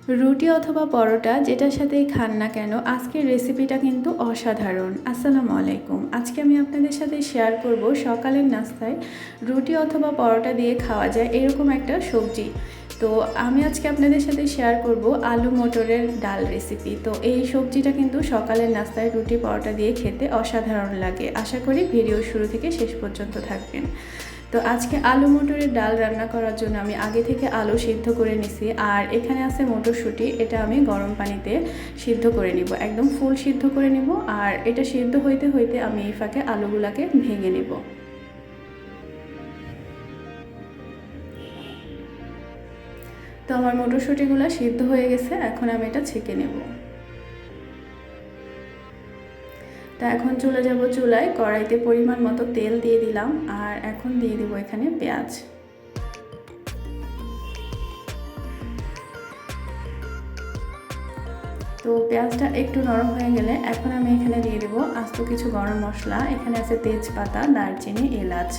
রুটি অথবা পরোটা যেটার সাথেই খান না কেন, আজকের রেসিপিটা কিন্তু অসাধারণ। আসসালামু আলাইকুম। আজকে আমি আপনাদের সাথে শেয়ার করব সকালের নাস্তায় রুটি অথবা পরোটা দিয়ে খাওয়া যায় এরকম একটা সবজি। তো আমি আজকে আপনাদের সাথে শেয়ার করব আলু মটরের ডাল রেসিপি। তো এই সবজিটা কিন্তু সকালের নাস্তায় রুটি পরোটা দিয়ে খেতে অসাধারণ লাগে। আশা করি ভিডিও শুরু থেকে শেষ পর্যন্ত থাকবেন। তো আজকে আলু মটরের ডাল রান্না করার জন্য আমি আগে থেকে আলু সিদ্ধ করে নিছি, আর এখানে আছে মটরশুঁটি। এটা আমি গরম পানিতে সিদ্ধ করে নিব, একদম ফুল সিদ্ধ করে নিব। আর এটা সিদ্ধ হইতে হইতে আমি এই ফাঁকে আলুগুলাকে ভেঙে নিব। তো আমার মটরশুঁটিগুলো সিদ্ধ হয়ে গেছে, এখন আমি এটা ছেঁকে নেব। তা এখন চলে যাব চুলায়, কড়াইতে পরিমাণ মতো তেল দিয়ে দিলাম, আর এখন দিয়ে দেবো এখানে পেঁয়াজ। তো পেঁয়াজটা একটু নরম হয়ে গেলে এখন আমি এখানে দিয়ে দেবো আস্ত কিছু গরম মশলা। এখানে আছে তেজপাতা, দারচিনি, এলাচ।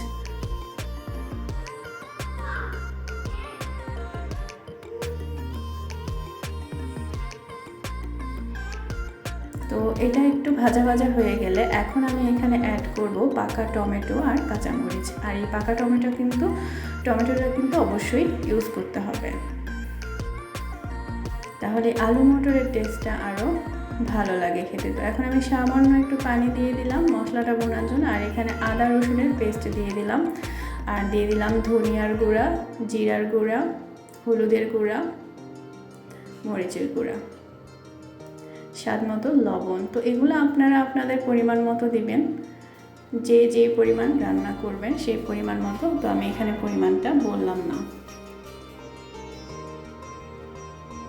তো এটা একটু ভাজা ভাজা হয়ে গেলে এখন আমি এখানে অ্যাড করব পাকা টমেটো আর কাঁচামরিচ। আর এই পাকা টমেটোটা কিন্তু অবশ্যই ইউজ করতে হবে, তাহলে আলু মটরের টেস্টটা আরও ভালো লাগে খেতে। তো এখন আমি সামান্য একটু পানি দিয়ে দিলাম মশলাটা বোনার জন্য, আর এখানে আদা রসুনের পেস্ট দিয়ে দিলাম, আর দিয়ে দিলাম ধনিয়ার গুঁড়া, জিরার গুঁড়া, হলুদের গুঁড়া, মরিচের গুঁড়া, স্বাদ মতো লবণ। তো এগুলো আপনারা আপনাদের পরিমাণ মতো দিবেন, যে পরিমাণ রান্না করবেন সেই পরিমাণ মতো। তো আমি এখানে পরিমাণটা বললাম না।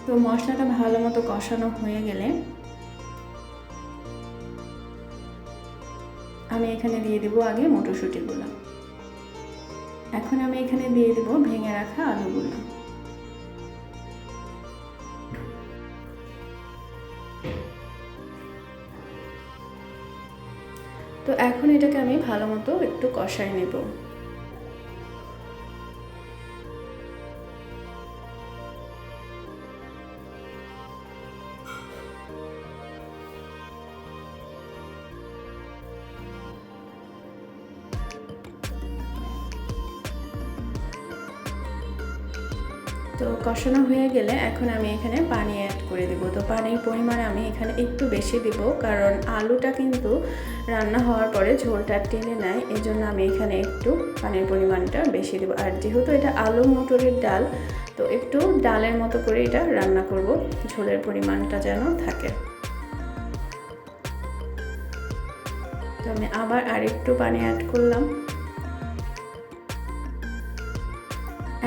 তো মশলাটা ভালো মতো কষানো হয়ে গেলে আমি এখানে দিয়ে দেবো আগে মটরশুঁটিগুলো। এখন আমি এখানে দিয়ে দেবো ভেঙে রাখা আলুগুলো। তো এখন এটাকে আমি ভালো মতো একটু কষাই নেব। তো কষানো হয়ে গেলে এখন আমি এখানে পানি অ্যাড করে দেব। তো পানির পরিমাণ আমি এখানে একটু বেশি দেব, কারণ আলুটা কিন্তু রান্না হওয়ার পরে ঝোলটা টেনে নেয়, এই জন্য আমি এখানে একটু পানির পরিমাণটা বেশি দেব। আর যেহেতু এটা আলু মটরের ডাল, তো একটু ডালের মতো করে এটা রান্না করব, ঝোলের পরিমাণটা যেন থাকে। তো আমি আবার আরেকটু পানি অ্যাড করলাম।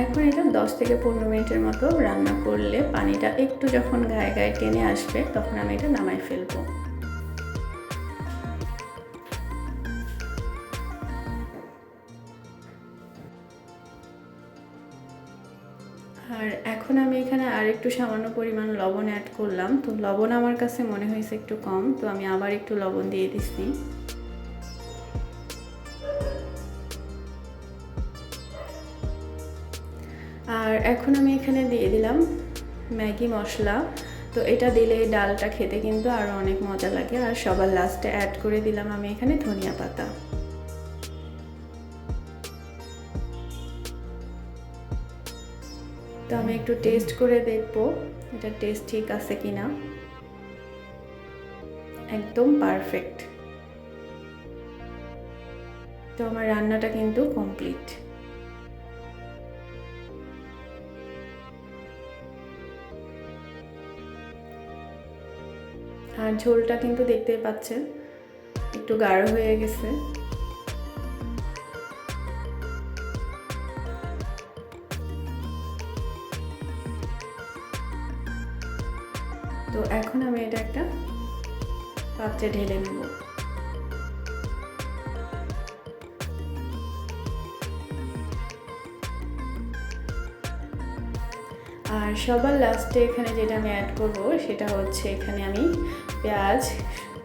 এখন এটা 10 থেকে 15 মিনিটের মতো রান্না করলে পানিটা একটু যখন গায়ে গায়ে টেনে আসবে তখন আমি এটা নামাই ফেলবো। আর এখন আমি এখানে আরেকটু সামান্য পরিমাণ লবণ অ্যাড করলাম। তো লবণ আমার কাছে মনে হয়েছে একটু কম, তো আমি আবার একটু লবণ দিয়ে দিচ্ছি। আর এখন আমি এখানে দিয়ে দিলাম ম্যাগি মশলা। তো এটা দিলে ডালটা খেতে কিন্তু আরও অনেক মজা লাগে। আর সবার লাস্টে অ্যাড করে দিলাম আমি এখানে ধনিয়া পাতা। তো আমি একটু টেস্ট করে দেখব এটা টেস্ট ঠিক আছে কিনা। একদম পারফেক্ট। তো আমার রান্নাটা কিন্তু কমপ্লিট। আর ঝোলটা কিন্তু দেখতেই পাচ্ছেন একটু গাঢ় হয়ে গেছে। তো এখন আমি এটা একটা পাত্রে ঢেলে নেব। আর সবার লাস্টে এখানে যেটা আমি অ্যাড করব সেটা হচ্ছে এখানে আমি পেঁয়াজ,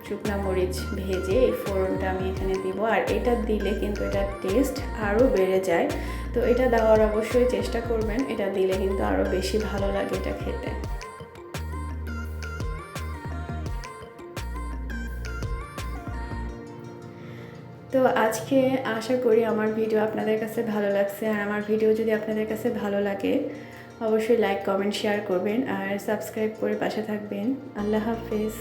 শুকনা মরিচ ভেজে এই ফোড়নটা আমি এখানে দিব। আর এটা দিলে কিন্তু এটার টেস্ট আরও বেড়ে যায়। তো এটা দেওয়ার অবশ্যই চেষ্টা করবেন, এটা দিলে কিন্তু আরও বেশি ভালো লাগে এটা খেতে। তো আজকে আশা করি আমার ভিডিও আপনাদের কাছে ভালো লাগছে, আর আমার ভিডিও যদি আপনাদের কাছে ভালো লাগে অবশ্যই লাইক কমেন্ট শেয়ার করবেন আর সাবস্ক্রাইব করে পাশে থাকবেন। আল্লাহ হাফেজ।